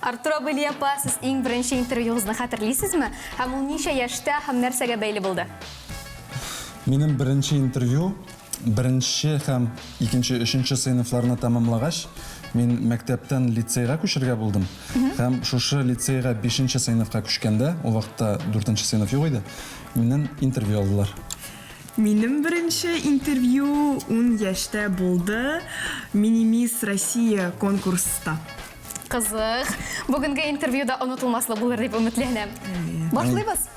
Артур Абылияпа, сіз ең бірінші интервьюңызды хатırlайсыз ма? Һәм ул ничә яшьтә һәм нәрсәгә бәйле булды? Минем беренче интервью, беренче һәм икенче, өченче сыйныфларны тәмамлагач, мин мәктәптән лицейга күчәргә булдым. Һәм шушы лицейга 5нче сыйныфка күчкәндә, ул вакытта 4нче сыйныф юк иде. Миннән интервью алдылар. Минем беренче интервью 10 яшьтә булды. Мини-мисс Россия конкурста. Кызык. Бүгенге интервьюда онытылмаслы булыр дип өметләнәм. Башлыйбыз.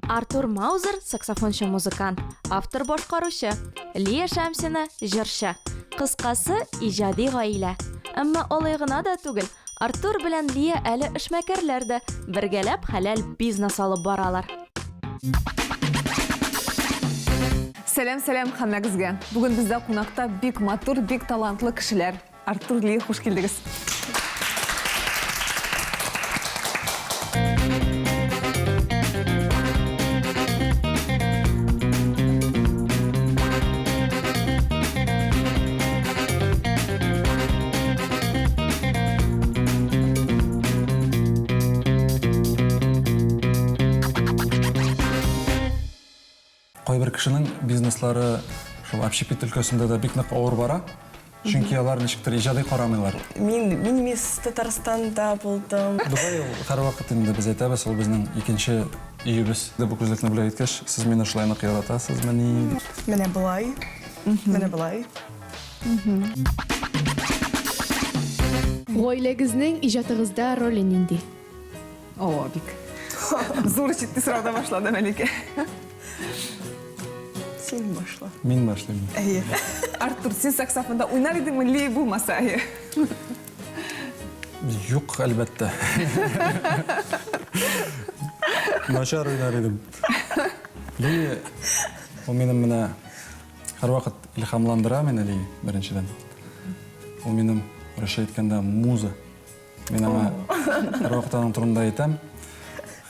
Артур Маузер – саксофончы музыкант, автор башкаручы, Лия Шәмсина – җырчы. Кыскасы иҗади гаилә. Әмма алай гына да түгел. Артур белән Лия әле эшмәкәрләр дә бергәләп хәләл бизнес алып баралар. Сәлем һәммәгезгә. Бүген бездә кунакта бик матур, бик талантлы кешеләр. Артур, Лия, хуш килдегез. Кайбер кешенең бизнеслары шул общепит өлкәсендә дә бик нык авыр бара. Чөнки алар ничектер иҗади карамыйлар. Мин мисс Татарстанда булдым. Дубай һәрвакыт инде без әйтәбез, ул безнең икенче өебез. Бу күзлекне белән әйткәч, сез мине шулай нык яратасыз, мени. Менә булай. Менә булай. Гаиләгезнең иҗатыгызда роле нинди? О, бик. Зур җитди сораудан башлады Мәликә. Син башла. Мин башлыйм. Әйе. Артур, син саксофонда уйнар идеңме, Лия булмаса? Юк, әлбәттә. Начар уйнар идем. Лия, ул минем менә һәрвакыт илһамландыра мине, Лия, беренчедән. Ул минем русча әйткәндә муза. Мин аңа һәрвакыт аның турында әйтәм.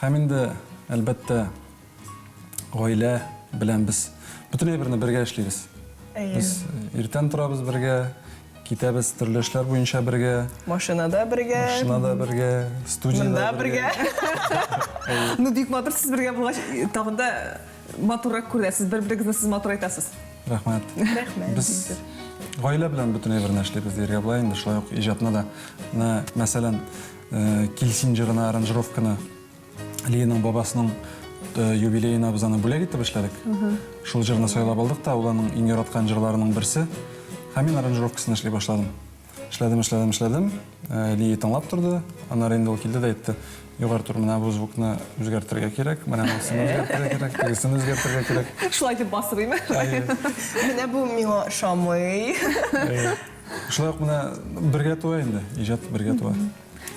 Һәм инде әлбәттә гаилә белән без бөтенләй берне бергә эшлибез. Без иртән торабыз бергә, китәбез төрле эшләр буенча бергә, Машинада бергә. Студияда бергә. Ну, бик матур, сез бергә булгач, тагын да матуррак күрәсез, бер-берегезне сез матур әйтәсез. Рәхмәт. Без гаилә белән бөтенләй берне эшлибез дияргә була инде. Шулай ук иҗатны да, мәсәлән, Килсин җырына аранжировканы Лияның бабасының юбилейына biz аны бүләк итеп эшләдек. Шул җырны сайлап алдык та, ул аның иң яраткан җырларының берсе. Һәм мин аранжировкасын эшли башладым. Эшләдем. Лия тыңлап торды. Аннары инде ул килде дә әйтте: "Юк, Артур, менә бу звукны үзгәртергә кирәк, менә монысын үзгәртергә кирәк, тегесен үзгәртергә кирәк." Шулай дип басырыймы? Менә бу миңа ошамый. Шулай ук менә бергә туа инде, иҗат бергә туа.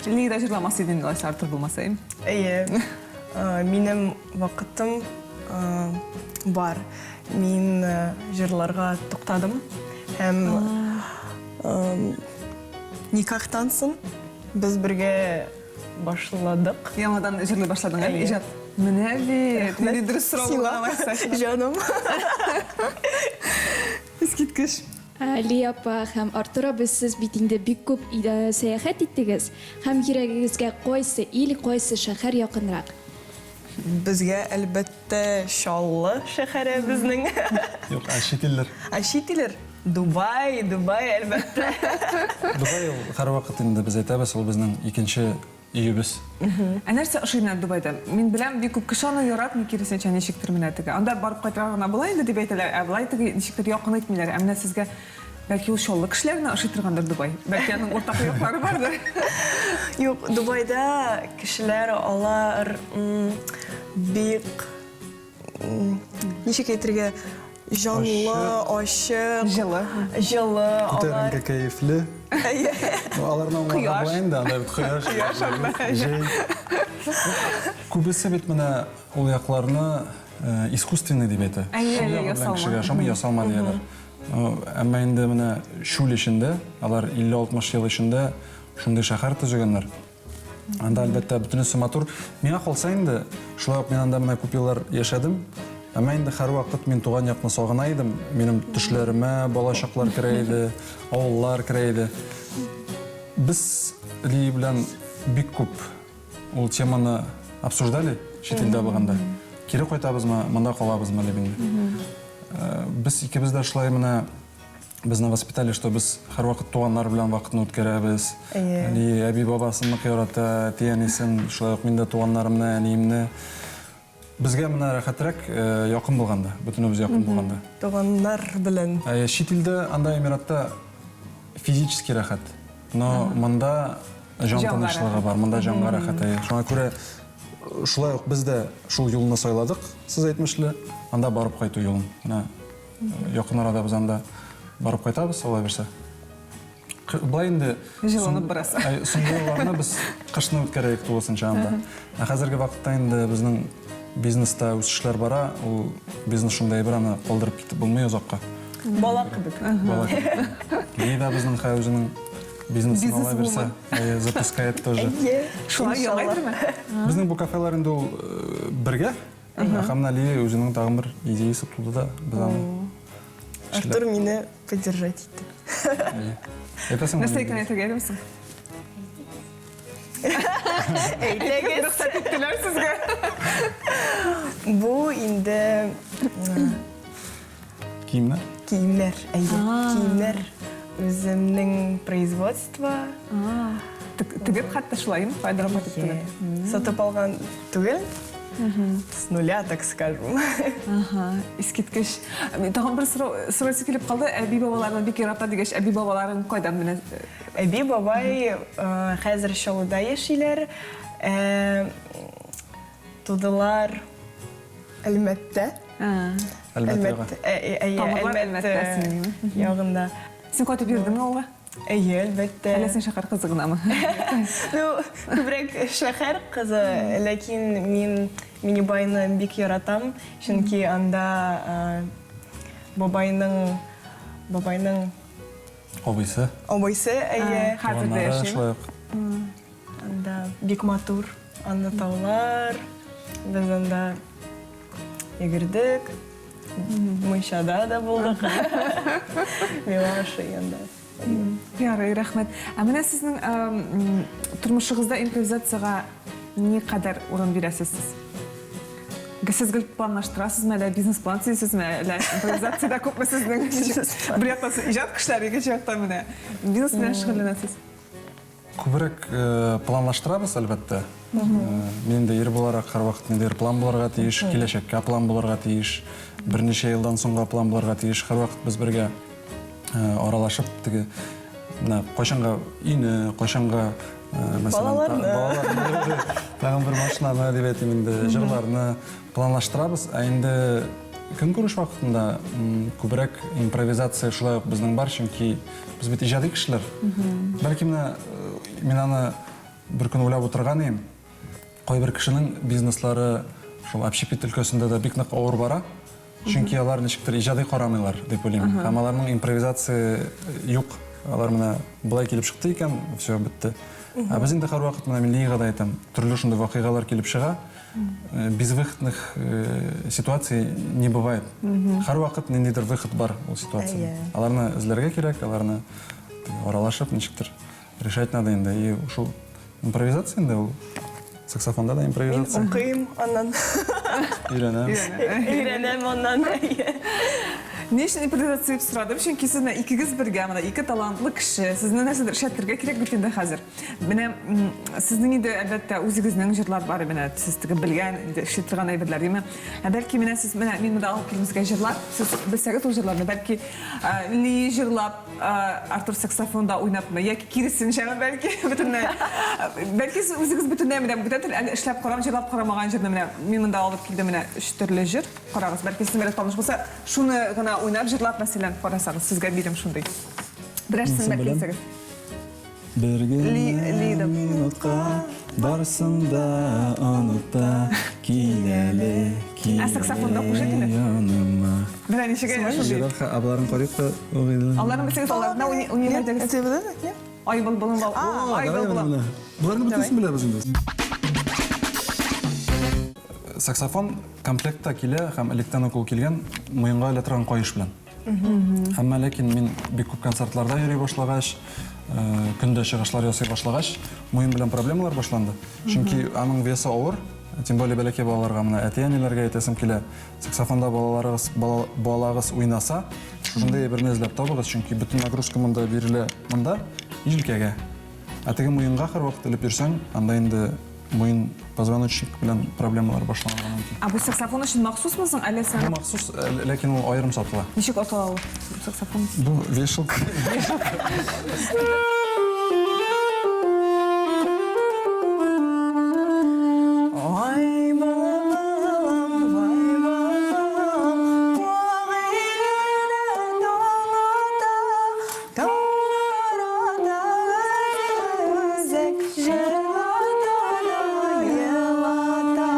Лия да җырламас иде инде, Артур булмаса. Әйе. Минем вакытым бар. Мин җырларга туктадым. Һәм никахтан соң без бергә башладык. Яңадан җырлый башладың әле иҗат. Менә бит, менә дөрес сорау булган. Җаным. Искиткеч. Лия апа һәм Артур абый, сез бит инде бик күп сәяхәт иттегез. Һәм йөрәгегезгә кайсы ил, кайсы шәһәр якынрак? Безгә әлбәттә Чаллы шәһәре безнең. Юк, чит Чит Дубай әлбәттә. Дубай һәрвакыт инде без әйтәбез, ул безнең икенче өебез. Ә нәрсә ошыйнар Дубайда? Мин беләм, бик күп кеше аны яратмый, киресенчә ничектер менә теге. Анда барып кайтырга гына була инде дип әйтәләр, ә булай теге ничектер якын итмиләр. Ә менә сезгә бәлки ул Чаллы кешеләрне ошый торгандыр Дубай. Бәлки аның уртак яклары бардыр. Юк, Дубайда кешеләр алар бик ничек әйтергә җанлы, ачык, җылы, алар кәефле. Аларның буенда анда бит кояш. Күбесе бит менә ул якларны искусственный дип әйтә. Ясалма дияләр. Әмма инде менә шул эшендә, алар 50-60 ел эчендә шундый шәһәр төзегәннәр. Анда әлбәттә бөтенесе матур. Миңа калса инде, шулай ук мин анда менә күп еллар яшәдем. Әмма инде һәрвакыт мин туган якны сагына идем. Минем төшләремә балачаклар керә иде, авыллар керә иде. Біз Ли белән бик күп ул теманы обсуждали шетелдә булганда. Кире кайтабызмы, монда калабызмы дип инде. Без икебез дә шулай менә безне воспитали, что без һәрвакыт туганнар белән вакытны үткәрәбез. Ли әби бабасын ярата, тиянисен, шулай ук мин дә туганнарымны, әниемне. Безгә менә рәхәтрәк якын булганда, бөтенебез якын булганда. Туганнар белән. Шетелдә анда Эмиратта физически рәхәт. Но монда жан тынычлыгы бар, монда җанга рәхәт. Шуңа күрә шулай ук без дә шул юлны сайладык. Сез әйтмешле, анда барып кайту юлын. Менә якын арада без анда барып кайтабыз, алай берсе. Былай инде Җылынып барасы. Соңгы елларны без кышны үткәрәйек тулысынча анда. Хәзерге вакытта инде безнең бизнеста үсешләр бара, ул бизнес шундай бер аны калдырып китеп булмый озакка. Бала кебек. Бала кебек. Лида безнең үзенең бизнесын ала берсе, запускает тоже. Шулай яңайдырмы? Безнең бу кафелар инде ул бергә. Һәм Ли үзенең тагын бер идеясы туды да, без аны Артур мине поддержать итте. Әйтәсең. Нәрсә икән әйтергә мисың? Әйтегез. Рөхсәт иттеләр сезгә. Бу инде Киемнәр. киемнәр, киемнәр. Үземнең производство. Тегеп хәтта шулаймы? Файдаланып иттеләр. Сатып алган түгел. С нуля, так скажем. Искиткеч. Тагын бер сорасы килеп калды. Әби бабаларны бик ярата дигәч, әби бабаларын кайдан менә? Әби бабай хәзер Чаллыда яшиләр. Тудылар Әлмәттә. Әлбәттә. Әлмәттә ягында. Син кайтып йөрдеңме алга? Әйе, әлбәттә. Әле син шәһәр кызыгынамы? Ну, күбрәк шәһәр кызы, ләкин мин Минибайны бик яратам, чөнки анда бабайның Абыйсы. абыйсы, әйе, Хәзер дә яши. анда бик матур, анда таулар, без анда йөгердек, Мунчада да булдык. Милаша янда. Ярый, рәхмәт. Ә менә сезнең тормышыгызда импровизациягә ни кадәр урын бирәсез? Сез гел планлаштырасызмы, әллә бизнес-план төзисезме, әллә импровизациядә күпме сезнең? Бер яктан иҗат кешеләре, икенче яктан менә бизнес белән шөгыльләнәсез. Күбрәк планлаштырабыз, әлбәттә. Мин дә ир буларак һәрвакыт ниндидер план булырга тиеш, киләчәккә план булырга тиеш, берничә елдан соңга план булырга тиеш. Һәрвакыт без бергә аралашып, теге менә кайчанга ине, кайчанга балаларны, тагын бер машинаны дип әйтим инде, җырларны планлаштырабыз. Ә инде көнкүреш вакытында күбрәк импровизация шулай ук безнең бар, чөнки без бит иҗади кешеләр. Бәлки менә мин аны бер көн уйлап утырган идем. Кайбер кешенең бизнеслары шул общепит өлкәсендә дә бик нык авыр бара. Чөнки алар ничектер иҗади карамыйлар дип уйлыйм. Һәм аларның импровизация юк. Алар менә булай килеп чыкты икән, все бетте. Ә без инде һәрвакыт менә миллигә дә әйтәм, төрле шундый вакыйгалар килеп чыга. Безвыходных ситуаций не бывает. Һәрвакыт ниндидер выход бар ул ситуация. Аларны эзләргә кирәк, аларны аралашып ничектер решать надо инде. И шул импровизация инде ул саксофонда да импровизация. Укыйм, аннан Өйрәнәм. аннан. Ни өчен импровизация дип сорадым? Чөнки сез икегез бергә, менә ике талантлы кеше, сезне нәрсәдер эшләтергә кирәк бит инде хәзер. Менә сезнең инде әлбәттә үзегезнең җырлар бар, менә сез теге белгән, инде эшләтеп торган әйберләр, диме? Бәлки менә сез менә мин монда алып килмәскә җырлар, сез белсәгез ул җырларны, бәлки Ли җырлап, Артур саксофонда уйнапмы, яки киресенчә, бәлки бөтенләй. Бәлки сез үзегез бөтенләй менә бөтен эшләп карам, җырлап карамаган җырны менә мин монда алып килдем, менә 3 төрле җыр. Карагыз, бәлки сез менә таныш булса, шуны гына уйнап җырлап мәсәлән карасагыз, сезгә бирәм шундый. Берәрсен бәлки әйтсәгез. Бергә минутка барсында оныта киләле киләле. Саксофонда кушать инде. Яныма. Менә ничек шундый. Җырларга абларын карыйк та уйнады. Аларны белсәгез, аларны уйнап Ай булбылын бал. Ай булбылын. Буларны бөтенсен беләбез инде. Саксофон комплектта килә һәм электән ук ул килгән муенга элә торган каеш белән. Әмма ләкин мин бик күп концертларда йөри башлагач, көндө чыгышлар ясый башлагач, муен белән проблемалар башланды. Чөнки аның весы авыр, тем более бәләкәй балаларга менә әти-әниләргә әйтәсем килә, саксофонда балаларыгыз уйнаса, шундай берне эзләп табыгыз, чөнки бөтен нагрузка монда бирелә монда җилкәгә. Теге муенга һәрвакыт элеп йөрсәң, анда инде муен позвоночник белән проблемалар башланырга мөмкин. Бу саксофон өчен махсусмы, әллә Бу сен махсус, ләкин ул аерым сатыла. ничек атала ул саксофон? Бу вешалка. Vay balam, vay balam, bağırına dağlarda özek jırlada yılada.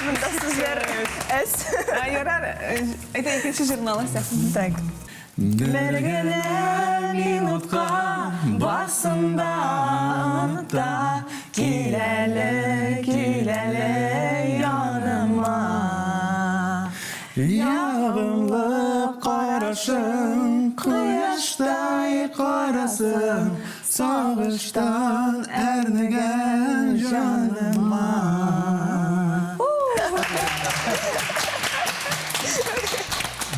Bunda sizler es. Яrar, әйтә икенче җырны аласың. Так. Бергеле минутка басында анда киләле яныма. Ягымлы карашың, кояштай карасың, сагыштан әрнегән җаныма.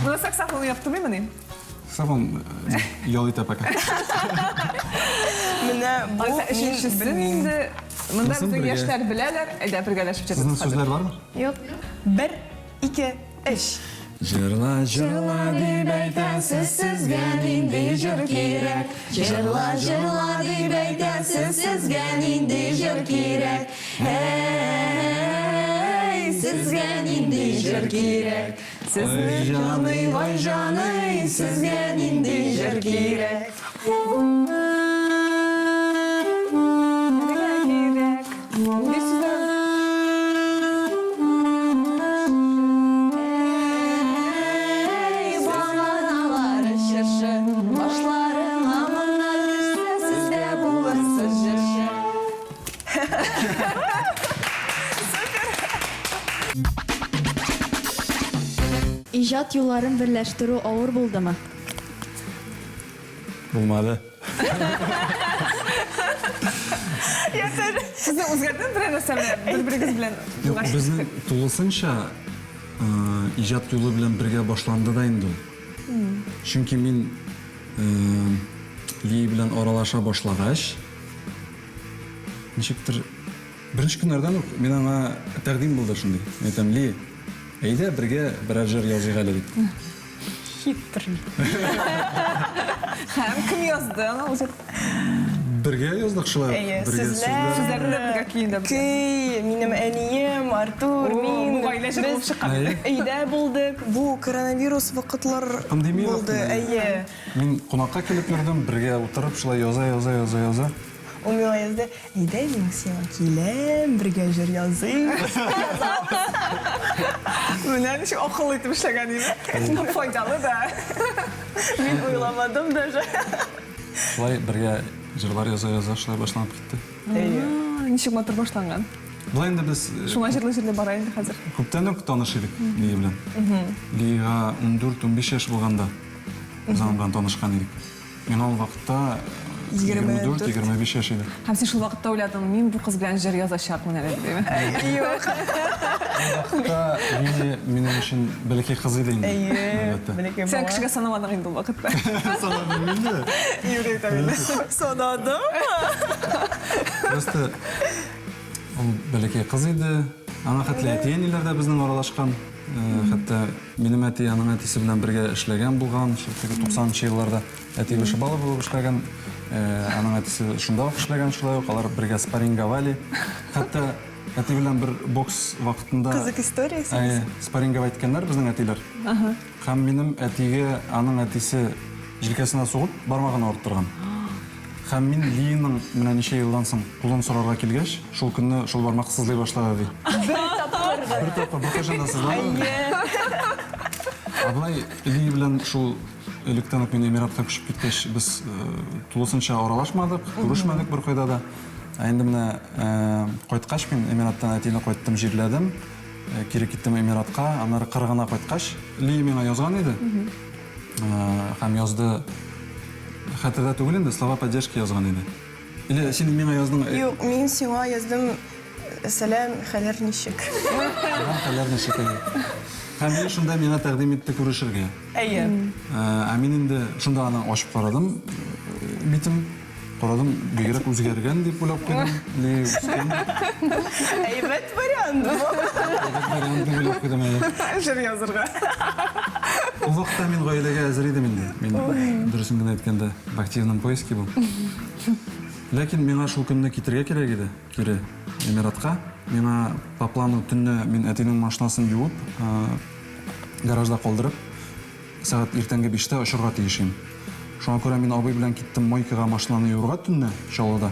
Бу саксофон яптырмыймы ни? Саксофон ял итә пока. Менә бу Өченчесен инде монда Кызым безнең бергә. яшьләр беләләр, әйдә бергәләшеп Сезнең җырлыйбыз. сүзләр бармы? Юк. 1, 2, 3. Жырла, жырла дип әйтәсез, сезгә нинди җыр кирәк? Жырла, жырла дип әйтәсез, сезгә нинди җыр кирәк? Эй, сезгә нинди җыр кирәк? Сезне җаный, вай җаный, сезгә нинди җыр кирәк? Эй, баланалар җырчы, башларыңа моңнар төшсә, сездә булырсыз җырчы. Ижад юлларын берләштерү авыр булдымы? Булмады. Сезне үзгәртеп бер нәрсә белән, бер-берегез белән Юк, безнең тулысынча иҗат юлы белән бергә башланды да инде ул. Чөнки мин Ли белән аралаша башлагач, ничектер беренче көннәрдән үк мин аңа тәкъдим булды шундый. Әйтәм, Ли, әйдә бергә берәр җыр языйк әле дип. Хитрый. Һәм кем язды аны үзе? Бергә яздык шулай. Әйе, Бергә сүзләр. Сүзләрне дә бергә киендә. Көй, минем әнием, Артур, О, мин. бу гаиләчә булып чыккан. Әйе. Өйдә булдык. Бу коронавирус вакытлар Пандемия булды. вакытында. Әйе. Мин кунакка килеп йөрдем, бергә утырып шулай яза. Ул миңа язды. Әйдә, мин сиңа киләм, бергә җыр языйк. Менә ничек акыл итеп эшләгән иде. Файдалы да. Мин уйламадым даже. Шулай бергә җырлар яза шулай башланып китте. Әйе. Ничек матур башланган. Болай инде без Шуңа җырлый бара инде хәзер. күптән үк таныш идек Ли белән. Лига 14-15 яшь булганда без аның белән танышкан идек. Мин ул вакытта 24-25 яшь идем. Һәм син шул вакытта уйладың, мин бу кыз белән җыр язачакмын әле дип. Юк. Вакытта Ли минем өчен бәләкәй кыз иде инде. Әйе. Әлбәттә. Бәләкәй Сен бала. кешегә санамадың инде ул вакытта. Санадым инде. Юрий Тавиль. Санадым. Просто ул бәләкәй кыз иде. Аңа хәтле әти-әниләр дә безнең аралашкан. Хәтта минем әти аның әтисе белән бергә эшләгән булган. Шулай 90-нчы елларда әти вышибалы булып эшләгән. Аның әтисе шунда ук эшләгән шулай ук. Алар бергә спарринговали. Хәтта Әти белән бер бокс вакытында Кызык история сен. спарринга әйткәннәр безнең әтиләр. Һәм минем әтигә аның әтисе җилкәсенә сугып бармагын авырттырган. Һәм мин Линың менә ничә елдан соң кулын сорарга килгәч, шул көнне шул бармак сызлый башлады ди. Бер тапкыр бу кашанда сызлады. Аблай Ли белән шул электән үк мин Эмиратка күчеп киткәч, без тулысынча аралашмадык, күрешмәдек бер кайда да. Инде менә кайткач мин Эмираттан әтине кайттым, җирләдем. Кире киттем Эмиратка, аннары Кыргына кайткач, Ли миңа язган иде. Һәм язды. Хәтердә түгел инде, слова поддержки язган иде. Или син миңа яздың? Юк, мин сиңа яздым. Сәлам, хәләр ничек? Хәлләр ничек? Һәм мин шунда миңа тәкъдим итте күрешергә. Әйе. Мин инде шунда аны ачып карадым. Битем карадым, бигрәк үзгәргән дип уйлап куйдым. Ли үскән. Әйбәт вариант бу. Вариант дип уйлап куйдым. Жыр язырга. Ул вакытта мин гаиләгә әзер идем инде. Мин дөресен генә әйткәндә в активном поиске бул. Ләкин миңа шул көнне китергә кирәк иде. Кире Эмиратка. Миңа по плану төнне мин әтинең машинасын юып, гаражда калдырып, сәгать иртәнге 5-тә очырга тиешим. Шуңа күрә мин абый белән киттем мойкага машинаны юырга төнне Чаллыда.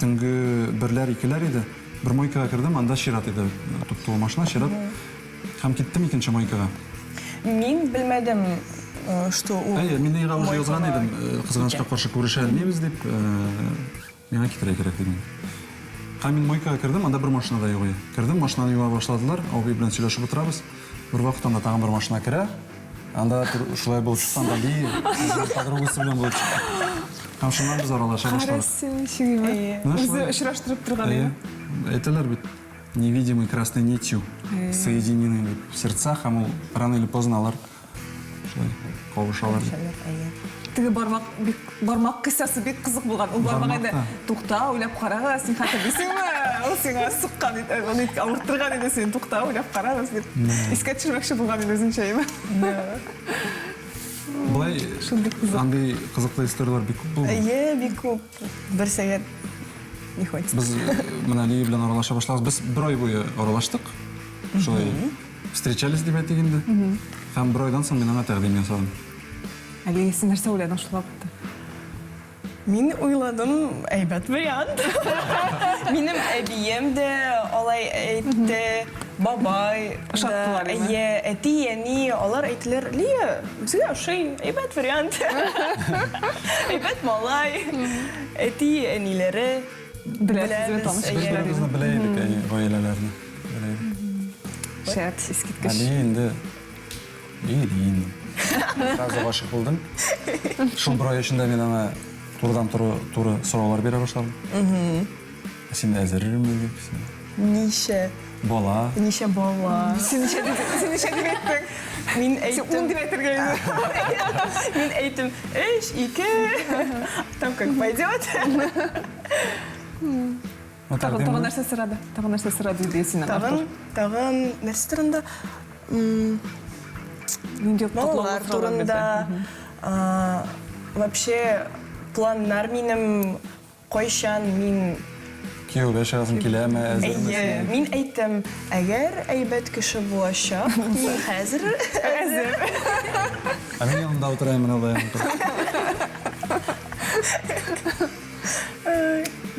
Төнге 1-ләр, 2-ләр иде. Бер мойкага кирдем, анда чират иде. Туктуу машина чират. Һәм киттем икенче мойкага. Мин белмәдем, что ул. Мин ига уже язган идем, кызганычка каршы күрешә алмыйбыз дип, миңа китерә кирәк дигән. Һәм мин мойкага кирдем, анда бер машина да юк иде. Кирдем, машинаны юа башладылар, абый белән сөйләшеп утырабыз. Бер вакытта анда тагын бер машина керә. Анда шулай булып чыккан да Ли, подругасы белән булып чыккан. Һәм шуннан без аралаша башладык. Үзе очраштырып торган иде. Әйтәләр бит, невидимой красной нитью соединены сердца, һәм ул рано или поздно алар шулай кавышалар. Теге бармак кысасы бик кызык булган. Ул бармак инде тукта, уйлап карага, син хәтерлисеңме? Ул сиңа суккан иде, аны авырттырган иде, син тукта, уйлап карагыз дип. Искә төшермәкче булган иде үзенчә. Булай, андый кызыклы историялар бик күп булды. Бик күп. Бер сәгать не хватит. Без менә Ли белән аралаша башлагыз. Без бер ай буе аралаштык. Шулай встречались дип әйтегенде. Һәм бер айдан соң мин аңа тәкъдим ясадым. Әле син нәрсә уйладың шул вакытта? Мин уйладым, әйбәт вариант. Минем әбием дә алай әйтте, бабай Ошаттылар, әти, әни, алар әйттеләр, Лия, үзгә ошый, әйбәт вариант. Әйбәт малай, әти, әниләре Беләсез, таныш Без-беребезне белә идек, гаиләләрне. Шәт, искиткеч. Али инде Ирин. Сразу гашык булдым. Шул бер ай эчендә мин аңа туры сораулар бирә башладым. Син әзерме дип. Ничә Бала. бала. Син ничә дип әйттең? Мин Син әйттем, дип әйтергә иде. мин әйттем, 3, 2, там как пойдет. Тагын нәрсә сорады? Тагын нәрсә сорады диде син. Тагын нәрсә турында? Нинди Балалар турында. Вообще планнар минем кайчан мин Кияүгә чыгасың киләме, әзерме? Мин әйттем, әгәр әйбәт кеше булачак, мин хәзер әзер. Мин янында утырайм менә алай.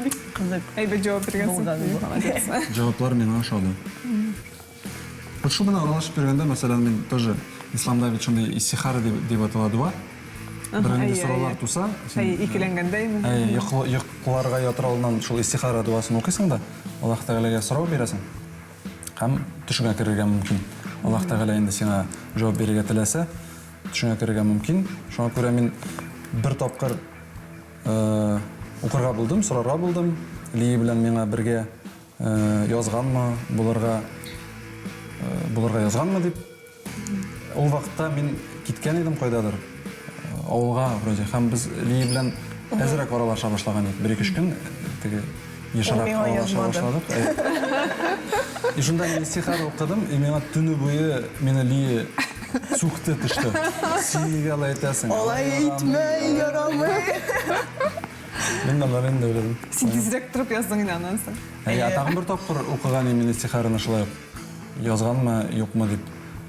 Бик кызык. Әйбәт җавап биргәнсең. Җаваплар миңа ошады. Вот шул менә аралашып йөргәндә, мәсәлән, мин тоже исламда бит шундый истихара дип атала дуа. Беренче сораулар туса, икеләнгәндәйме? Йокларга ятыр алдыннан шул истихара дуасын укыйсың да, Аллаһ Тәгаләгә сорау бирәсең. Һәм төшүгә керергә мөмкин. Аллаһ Тәгалә инде сиңа җавап бирергә теләсә, төшүгә керергә мөмкин. Шуңа күрә мин бер тапкыр укырга булдым, сорарга булдым. Ли белән миңа бергә язганмы, булырга язганмы дип. Ул вакытта мин киткән идем кайдадыр. Авылга вроде һәм без Ли белән әзрәк аралаша башлаган идек. 1-2 көн теге ешарак аралаша башладык. И шунда мин истихара укыдым, и миңа төне буе мине Ли сукты төште. Син нигә алай әйтәсең? Алай әйтмә, ярамый. Мен de ben de öyledim. Сен тезірек тұрып яздың инанансың. Тағын бір тапқыр оқыған емен стихарыны шылай yazған ма, yok mu деп.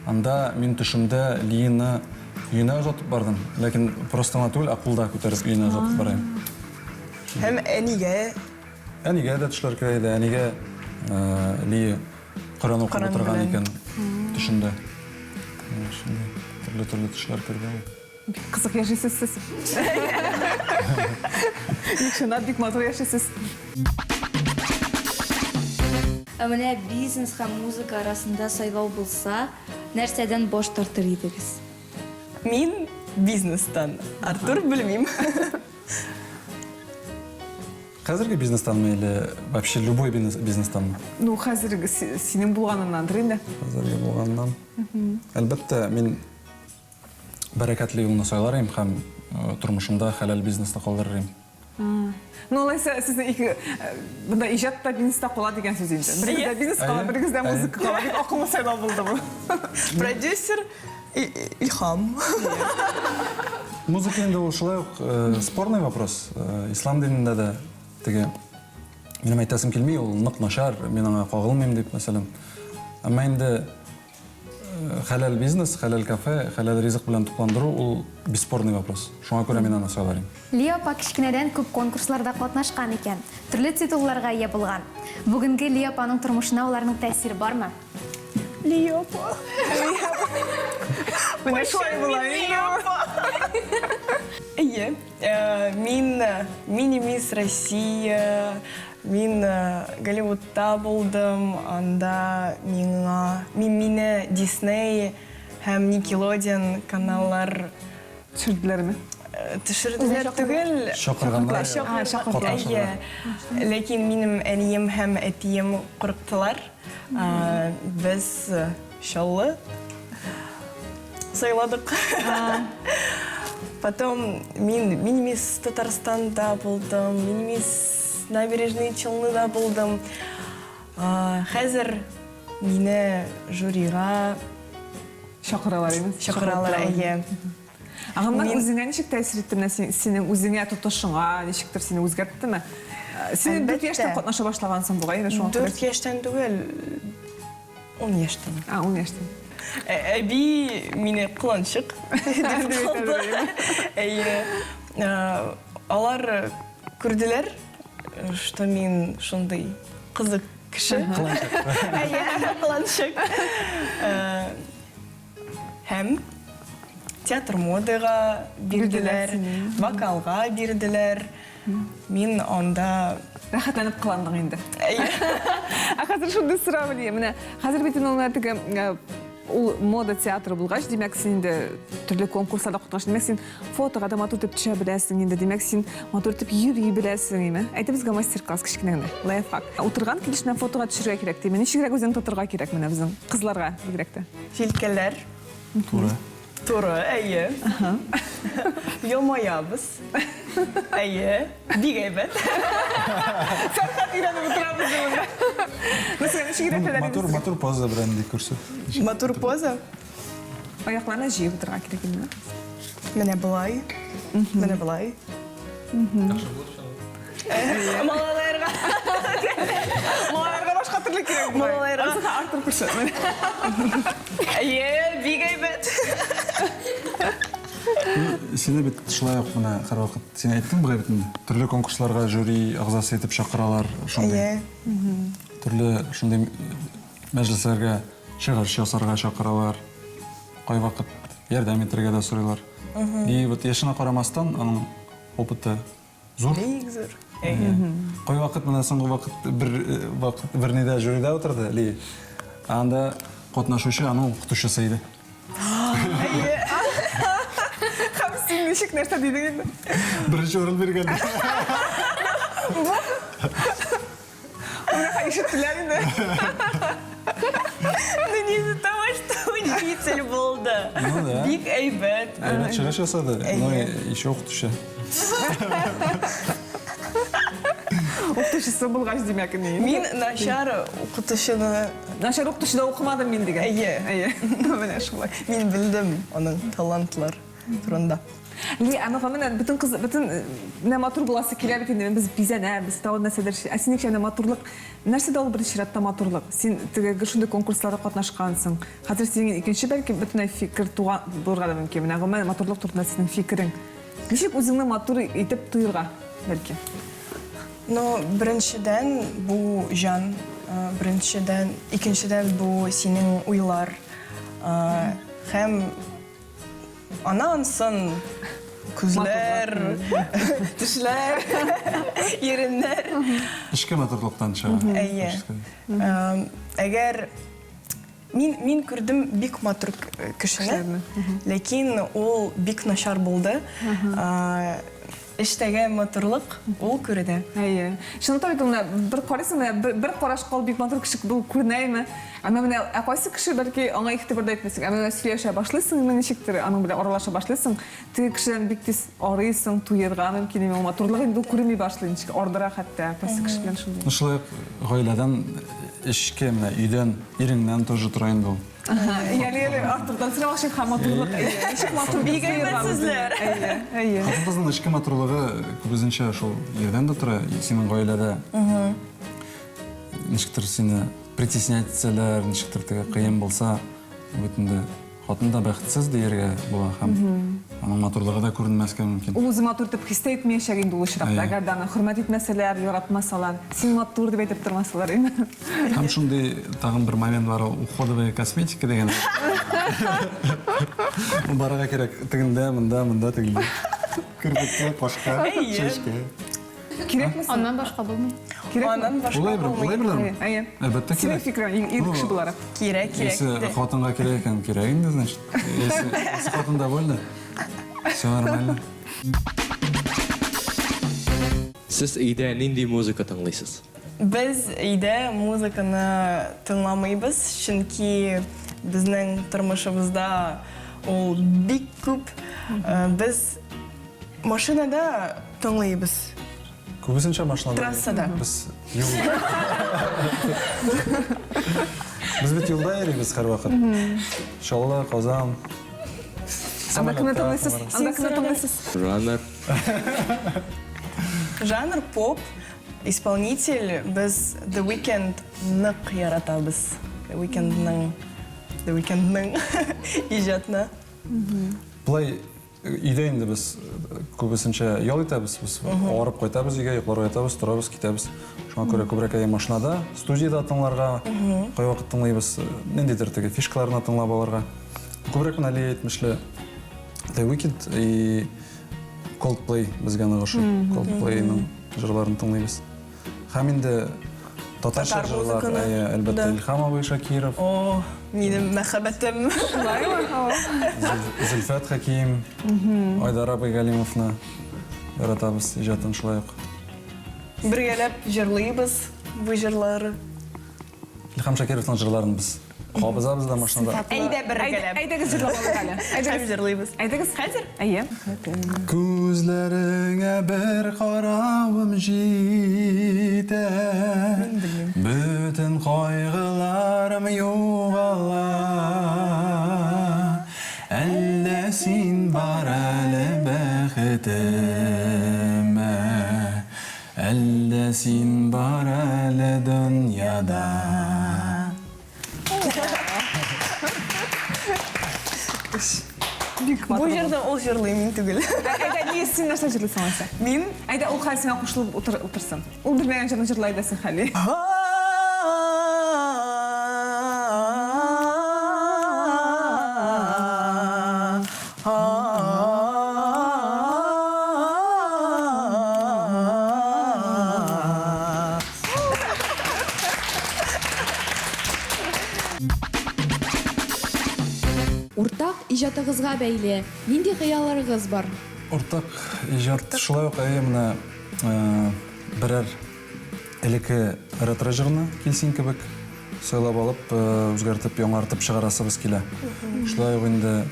Анда мен түшімді лиіні үйіне жатып бардым. Ләкин просто түгіл ақылда көтеріп үйіне жатып барайым. Hem әнеге Әнеге де түшлер керейді, әнеге лиі Құран оқып Құран отырған білен. екен түшімді. Түрлі түшлер керді. Қызық яшайсыз сіз. Екшінат бик матур яшайсыз. Менә бизнес һәм музыка арасында сайлау булса, нәрсәдән баш тартыр идегез? Мин бизнестан. Артур білмейм. Қазіргі бизнестан ма или вообще любой бизнестан ма? Ну, қазіргі сенің болғанынан дұрында. Қазіргі болғаннан. Әлбәтте, мен бәрәкәтлігімді сайларым һәм тұрмышымда халал бизнесті қалдырырым. Ну, олайса сіздің екі бұнда ижатта бизнеста qola деген сөз енді. Біріңізде бизнес қала, біріңізде музыка қала деп ақылы сайлау болды бұл. Продюсер Илхам. Музыка енді ол шылай спорный вопрос. Ислам дінінде де теге менің айтасым келмей, ол нық нашар, мен аңа қағылмайым деп, мәселен. Әмма енді халал бизнес, халал кафе, халал ризық білән тұқландыру, ол бесспорный вопрос. Шуңа көре мен аны сайларым. Лия апа кішкенеден көп конкурсларда катнашкан екен. Түрлі титулларға ие болған. Бүгінгі Лия апаның тұрмышына оларның тәсірі бар ма? Лиопа. Міне шуай болайын. Ие. Мин мини-мисс Россия. Мин Голливудта болдым. Анда мини Дисней һәм Никелодиан каналлар Түсірділер ме? төшерделәр түгел. Шақырғандар. Шақыргандар. Ләкин минем әнием һәм әтием курыктылар. Без шаллы сайладык. Потом мини-мисс Татарстанда болдым, мини-мисс Набережный Челныда болдым. Хәзер мине жюрига Шақыралар емес? шақыралар әйе. Ағымнан өзіңе нешік тәсір етті міне сенің өзіңе тұтышыңа, нешіктір сені өзгертті ме? Сен 4 яштан қатнаша башлағансың бұға, еді шуан 4 яштан түгел, 10 яштан. 10 яштан. Әби мине қыланшық деп қалды. Алар көрділер, что мен шондай қызық кіші. Қыланшық. Һәм театр модыға бирділер, вокалға бирділер. Мен онда Рахатланып қыландың енді. Қазір шынды сұра білейін. Міне, қазір бетін олардың мода театры болғаш, демек сен енді түрлі конкурсада құтқаш, демек сен фотоға да матур тіп түші біләсің, енді демек сен матур тіп үйі біләсің, еме? Айты бізге мастер-класс кішкенегінде, лайфхак. Отырған келішінен фотоға түшірге керек деймін. Неше керек өзің тұтырға керек міне біздің қызларға керекті? Филкелер. Туры. Туры, әйе. Йомаябыз. Әйе. Биг әйбәт. Сән қат үйреніп отырамыз деймін. Mesela неше керек тілеріңіз? Матур поза бренді көрсет. Матур поза. Аяқларына жиып отырға керек деймін. Мене бұлай. Мене бұлай. Малаларға. Маларға башқа түрлі керек бұлай. Малаларға. Азыға Артур көрсет. Әйе, биг әйбәт. Сені бет шылай оқ мұна қар уақыт. Сен айттың бұға бетінде? Түрлі конкурсларға жюри ағзасы етіп шақыралар. Әйе. Түрлі шындай мәжілісерге шығарыш жасарға шақыралар. Қой вақыт ярдәм етерге де сұрайлар. И вот ешіна қарамастан, аның опыты зор. Биг зор. Әйе. Қой вақыт мұна соңғы вақыт бір неде жюриде отырды. Ли. Анда қотнашушы аның оқытушы сайды. Сен нешік нәрсе дейдің енді? Бірінші орын берген. Оныға ешіттілер енді. Ну не из-за того, что учитель болды. Ну да. Биг әйбәт. Evet, шығаш жасады, но еще оқытушы. Оқытушысы болғаш демек не? Мен нашар оқытушыны... Нашар оқытушыда оқымадым мен деген. Әйе. Әйе. Міне шулай. Мен білдім оның талантлар турында. Ли, аны гамән бүтән кыз, бүтән нә матур буласы килә бит инде без бизәнәбез, тагын нәрсәдер. Әсинек шәне матурлык, нәрсәдә ул беренче чиратта матурлык. Син теге шундый конкурсларда катнашкансың. Хәзер синең икенче бәлки бөтенләй фикер туган булырга да мөмкин. Менә гамән матурлык турында синең фикерең. Ничек үзеңне матур итеп тоерга бәлки? Ну, беренчедән бу жан, беренчедән, икенчедән бу синең уйлар. Һәм анан сон күзләр, тешләр, иреннәр. Ішкі матурлықтан шыға. Әйе. Әгәр мин күрдем бик матур кешене, ләкин ул бик начар булды. Эштәге матурлык ул күрде. Әйе. Шуны таbii ул бер карыйсың, бер караш кал бик матур кеше бул күрнәйме? Ана менә кайсы кеше бәлки аңа игътибар итмәсәң, ана сөйләшә башлыйсың, менә ничектер аның белән аралаша башлыйсың, теге кешедән бик тиз арыйсың, туйырга мөмкин име, матурлык инде күрми башлый, ничек ардыра хәтта кайсы кеше белән шундый. Шулай гаиләдән эшкә менә өйдән иреңнән тоже тора инде ул. Яли Артурдан синең ашык һәм матурлык. Ничек матур Бик әйбәтсезләр. Әйе. Хатын-кызның эшке матурлыгы күбезенчә шул ердән дә тора, синең гаиләдә. Ничектер сине притеснятсәләр, ничектер теге кыен булса, бөтенләй хатын да бәхетсез дияргә була һәм аның матурлыгы да күренмәскә мөмкин. Ул үзе матур дип хис итмәячәк инде ул очракта. Әгәр дә аны хөрмәт итмәсәләр, яратмасалар, син матур дип әйтеп тормасалар, име? Һәм шундый тагын бер момент бар, уходовая косметика дигән. Барага кирәк, тегендә, монда тегендә. Кирпеккә, кашка, чәчкә. Кирәкме? Аннан башка булмый. Аннан башка Улай белән. Әйе. Әлбәттә Синең кирәк. фикерең ир кеше буларак. Кирәк. Если хатынга кирәк икән, кирәк инде, значит. Если хатын довольна, все нормально. Сез өйдә нинди музыка тыңлыйсыз? Без өйдә музыканы тыңламыйбыз, чөнки безнең тормышыбызда ул бик күп. Без машинада тыңлыйбыз. Күбесенчә машинада. Трассада. Без бит юлда йөрибез һәр вакыт. Чаллы, Казан. Анда кемне тыңлыйсыз? Анда кемне тыңлыйсыз? Жанр. Жанр поп, исполнитель без The Weeknd нык яратабыз. The Weekndның иҗатны. Плay өйдә инде без күбесенчә ял итәбез, без арып кайтабыз өйгә, йокларга ятабыз, торабыз, китәбез. Шуңа күрә күбрәк машинада, студиядә тыңларга, кай вакыт тыңлыйбыз, ниндидер теге фишкаларны тыңлап алырга. Күбрәк менә Ли әйтмешле The Weeknd и Coldplay безгә ныгышы. Coldplayның җырларын тыңлыйбыз. Һәм инде татарча җырлар, әлбәттә Илһам абый Шакиров. О, минем мәхәббәтем. Зөлфәт Хәким, Айдар абый Галимовны яратабыз иҗатын шулай ук. Бергәләп җырлыйбыз бу җырлары. Илһам Шакировның җырларын біз хабызабыз да машинада. Әйдә бергәләп. Әйдәгез җырлап алыйк әле. Әйдәгез җырлыйбыз. Әйдәгез хәзер? Әйе. Күзләреңә бер каравым җитә. Бүтән кайгыларым югала. Әллә син бар әле бәхетемә. Әллә син бар әле дөньяда. Бу җырда ул җырлый, мин түгел. Әйдә, ни син нәрсә җырлыйсың аңса? Мин Әйдә, ул хәл сиңа кушылып утырсын. Ул белмәгән җырны җырлай да син хәли. Уртак иҗатыгызга бәйле нинди хыялларыгыз бар? Уртак иҗат шулай ук менә берәр элекке ретро җырны килсен кебек сайлап алып, үзгәртеп, яңартып чыгарасыбыз килә. Шулай ук инде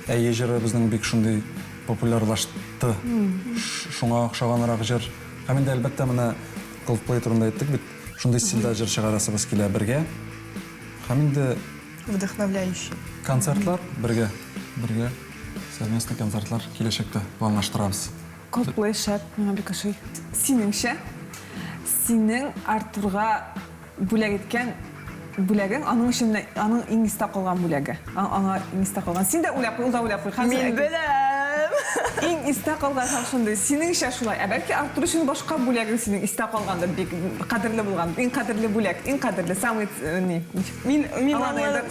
әйе җыры безнең бик шундый популярлашты. Шуңа охшаганрак җыр. Һәм инде әлбәттә менә Coldplay турында әйттек бит, шундый стильдә җыр чыгарасыбыз килә бергә. Һәм инде вдохновляющий. концертлар бергә. совместный концертлар келешекте планлаштырабыз. Coldplay шәп, миңа бик ошый. Синеңчә, синең Артурга бүләк иткән бүләгең, аның өчен аның иң истә калган бүләге. Аңа иң истә калган. Син дә уйлап, ул да уйлап куй. Мин беләм. Иң истә калган һәм шундый. Синеңчә шулай. Ә бәлки Артур өчен башка бүләгең синең истә калгандыр, бик кадерле булган. Иң кадерле бүләк, иң кадерле самый ни. Мин аңлыйм.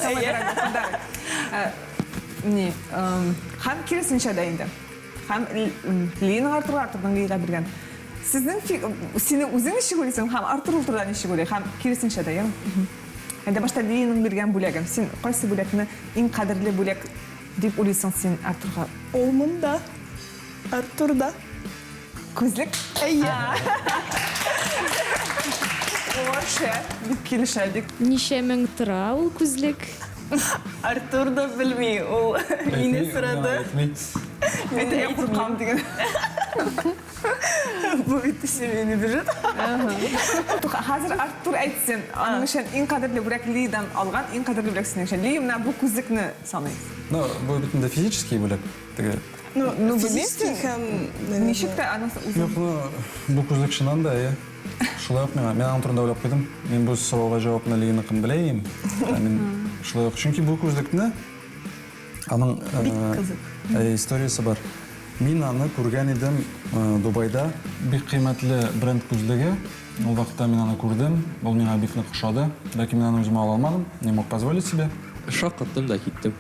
Ни, һәм киресенчә дә инде. Һәм Лина Артурның Лига биргән. Сезнең синең үзең ничек уйлыйсың һәм Артур ултырда ничек уйлый һәм киресенчә дә, яме? Әйдә башта Линаның биргән бүләген. Син кайсы бүләкне иң кадерле бүләк дип уйлыйсың син Артурга? Ул монда. Артурда. Күзлек? Әйе. Оша, бик килешә, бик. Ничә мең тора ул күзлек? Артур да белми, ул мине сорады. Әйтә, я куркам дигән. Бу бит сине бирет. Хәзер Артур әйтсен, аның өчен иң кадерле бүләк Лидан алган, иң кадерле бүләк синең өчен. Ли менә бу күзлекне саный. Ну, бу битендә физический бүләк. Теге. Ну, физически һәм Ничек тә аның үзен. Юк, бу күзлек шуннан да, я. Шулай ук мен аның турында уйлап куйдым. Мен бу сорауга җавапны Лина кым беләм. Мен шулай ук, чөнки бу күзлекне аның историясы бар. Мин аны күргән идем Дубайда, бик кыйммәтле бренд күзлеге. Ул вакытта мин аны күрдем, ул миңа бик нык ошады. Ләкин мин аны үземә ала алмадым, не мог позволить себе. Шаккаттым да киттем.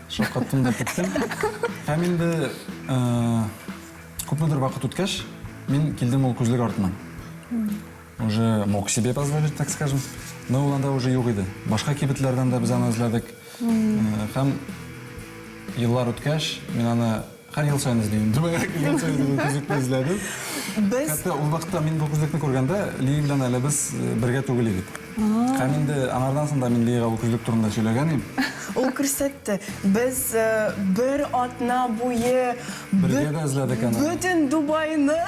Шаккаттым да киттем. Һәм инде күпмедер вакыт үткәч, мин килдем ул күзлек артыннан. Уже мог себе позволить, так скажем. Но ул анда уже юк иде. Башка кибетләрдән дә без аны эзләдек. Һәм еллар үткәч, мин аны һәр ел сайын эзлим. Дубайга килгән сайын күзлекне эзләдем. Хәтта ул вакытта мин бу күзлекне күргәндә, Ли белән әле без бергә түгел идек. Һәм инде аңардан соң да мин Лига бу күзлек турында сөйләгән идем. ул күрсәтте. Без бер атна буе Бергә дә эзләдек аны. бөтен Дубайны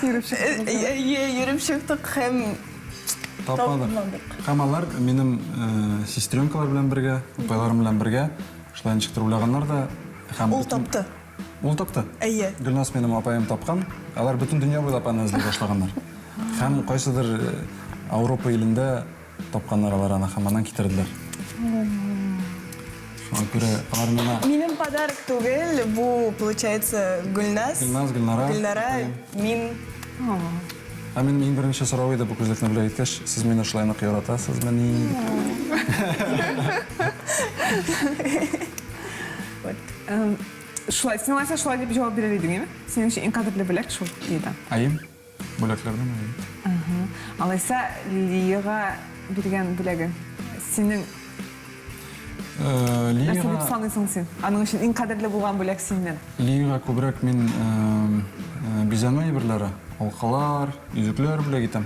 йөреп чыктык һәм Тапмадык. Һәм алар минем сестренкалар белән бергә, апайларым белән бергә, шулай ничектер уйлаганнар да, һәм ул тапты. Ул тапты. Әйе. Гөлнас минем апайым тапкан. Алар бөтен дөнья буйлап аны эзли башлаганнар. Һәм кайсыдыр Европа илендә тапканнар алар аны һәм аннан китерделәр. Шуңа күрә алар миңа Минем подарок түгел, бу получается Гөлнас. Гөлнара. Мин Һәм минем иң беренче сорау иде бу күзлекне белә иткәч, сез мине шулай нык яратасызмыни? Шулай, син алайса шулай дип җавап бирер идең, яме? Синең өчен иң кадерле бүләк шул Лида. Айым. Бүләкләрдән айым. Алайса Лига биргән бүләге синең нәрсә дип Лига саныйсың син? Аның өчен иң кадерле булган бүләк синнән. Лига күбрәк мин бизәнмә әйберләре, алкалар, йөзекләр бүләк итәм.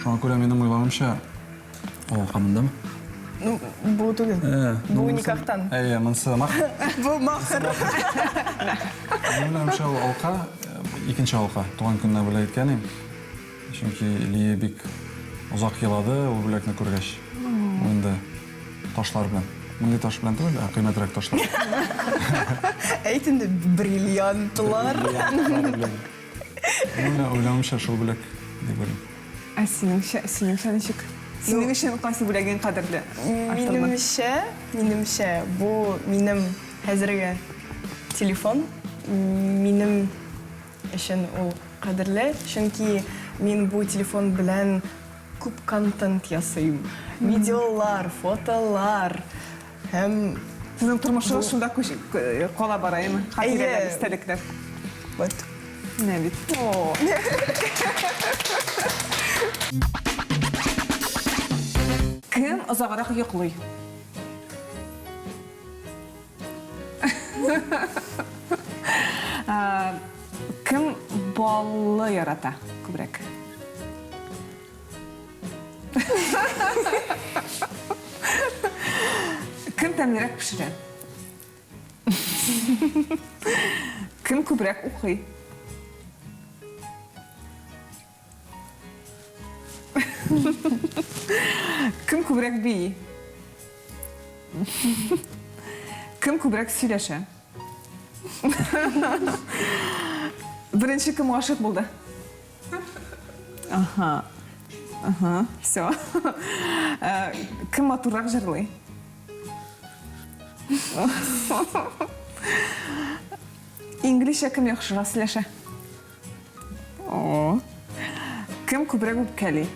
Шуңа күрә минем уйлавымча, алкамындамы? бу түгел. Бу никахтан. Монсы мах. Бу махыр. Уйлавымча ул алка, икенче алка, туган көненә бүләк иткән идем. Чөнки Лия бик озак елады ул бүләкне күргәч. Инде ташлар белән. Мондый таш белән түгел, кыйммәтрәк ташлар. Әйт инде бриллиантлар. Уйлавымча шул бүләк дип уйлыйм. Ә синеңчә ничек? Синең өчен кайсы бүләк иң кадерле? Минемчә, бу минем хәзерге телефон. Минем өчен ул кадерле, чөнки мин бу телефон белән күп контент ясыйм. Видеолар, фотолар һәм Сезнең тормышыгыз шунда кала бара, яме? Хатирәләр, Әйе. истәлекләр. вот. Менә бит. Кем озаграк йоклый? Кем баллы ярата күбрәк? Кем тәмлерәк пешерә? Кем күбрәк укый? Кем күбрәк бии? Кем күбрәк сөйләшә? Бірінші кім ғашық болды? Аха. Аха, все. Кім матуррақ жырлай? Инглише кім яқшыға сөйлеші? Кім көбірек өпкәлей?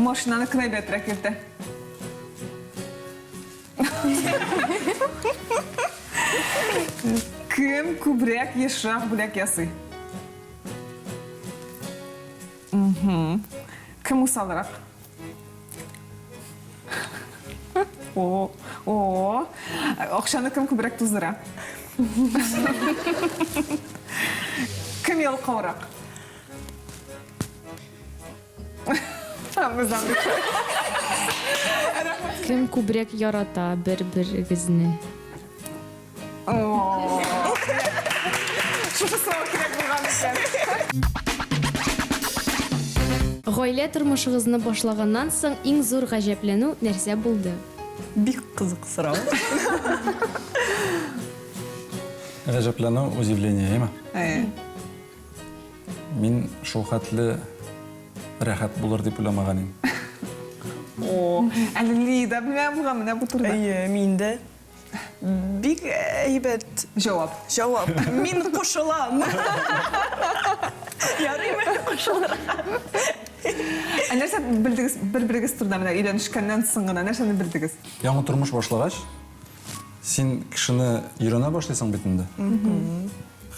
Машинаны кім әйбәтірек ерді? Кім көбірек ешірақ бүлек ясый? Кім ұсалырақ? Ақшаны кім көбірек тұздыра? Кім елқауырақ? Кім көбірек ярата бір-біріңізні? Шушы сұрау керек болған екен. Ғаилә тормышыгызны башлаганнан соң иң зур гаҗәпләнү нәрсә булды? Бик қызық сұрау. Ғажаплану, удивление, ема? Мин шул хәтле рәхәт булыр дип уйламаган идем. Әлі Лида білмәм бұға міне бұл тұрда. Менде бик әйбәт Жауап. жауап. Мин қошылам. Ярый мен қошылырам. Нәрсе білдіңіз, бір-біріңіз тұрда міне үйленішкәннен сыңғына, нәрсені білдіңіз? Яңа тормыш башлагач, син кешене өйрәнә башлыйсың бит инде.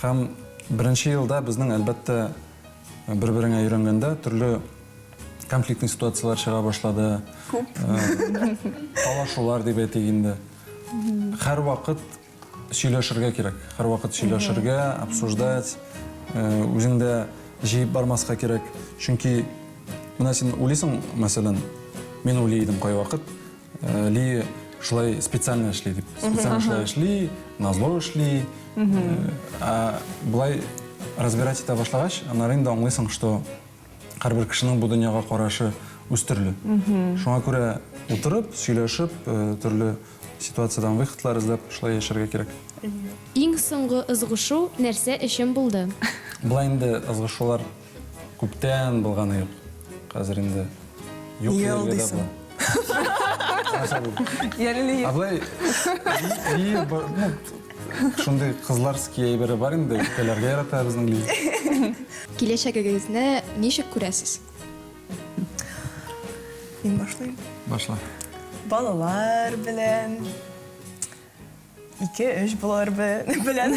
Һәм беренче елда безнең әлбәттә бер-береңә өйрәнгәндә төрле конфликтный ситуациялар чыга башлады. Талашулар дип әйтик инде. Һәр вакыт сөйләшергә кирәк. Һәр вакыт сөйләшергә, обсуждать, үзеңдә җыеп бармаска кирәк. Чөнки менә син уйлыйсың, мәсәлән, мин уйлыйдым кай вакыт, Ли шулай специально эшли дип. Специально эшли, назло эшли. Булай разбирать итә башлагач, аннары инде аңлыйсың, что һәрбер кешенең бу дөньяга карашы үз төрле. Шуңа күрә утырып, сөйләшеп, төрле ситуациядан выходлар эзләп шулай яшәргә кирәк. Иң соңгы ызгышу нәрсә өчен булды? Булай инде ызгышулар күптән булганы юк. Хәзер инде юк дигәндә була. Ярый. Абылай, шундай кызларский әйбере бар инде, өлкәләргә ярата безнең Ли. Киләчәгегезне ничек күрәсез? Мин башлыйм. Башла. Балалар белән 2-3 балалар белән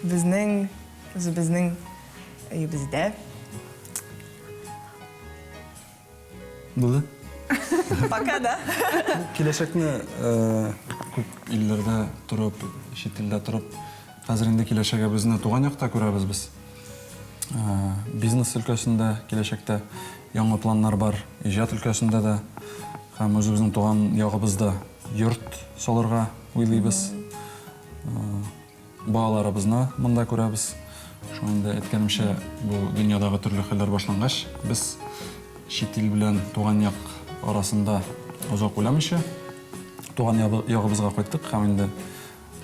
безнең өебездә Булды. пока да. Киләчәкне күп илләрдә торып, чит илдә торып, хәзер инде киләчәгебезне туган якта күрәбез без. Бизнес өлкәсендә киләчәктә яңа планнар бар, иҗат өлкәсендә дә һәм үзебезнең туган ягыбызда йорт салырга уйлыйбыз. Балаларыбызны монда күрәбез. Шуңда әйткәнемчә, бу дөньядагы төрле хәлләр башлангач, без чит ил белән туган як арасында озак уйламыйча туган ягыбызга кайттык һәм инде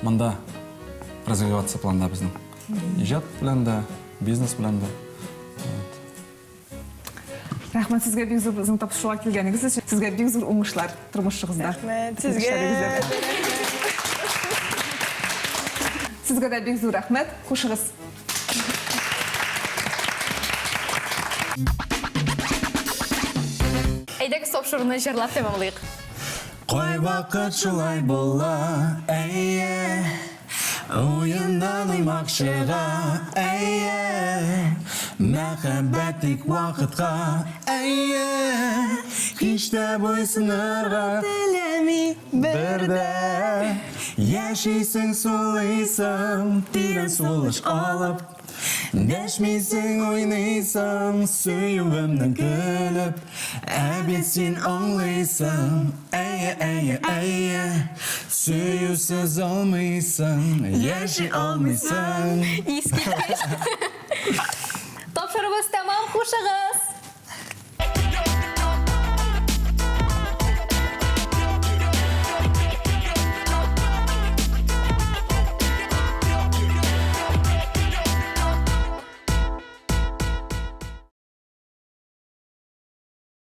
монда развиваться планда безнең. Иҗат белән дә, бизнес белән дә. Рәхмәт сезгә бик зур безнең тапшыруга килгәнегез өчен. Сезгә бик зур уңышлар тормышыгызда. Рәхмәт сезгә. Сезгә дә бик зур рәхмәт. Кушыгыз. Әйдәгез тапшыруны җырлап тәмамлыйк. Кай вакыт шулай була, әйе, уендан уймакчыга, әйе, мәхәббәт тик вакытка, әйе, һич тә буйсынырга теләми бердә, яшисең, сулыйсың, тирән сулыш алып, дәшмисең, уйныйсың, сөюемнән көлеп, ә бит син аңлыйсың, әйе, сөюсез алмыйсың, яши алмыйсың. Тапшырыбыз тәмам, хушыгыз.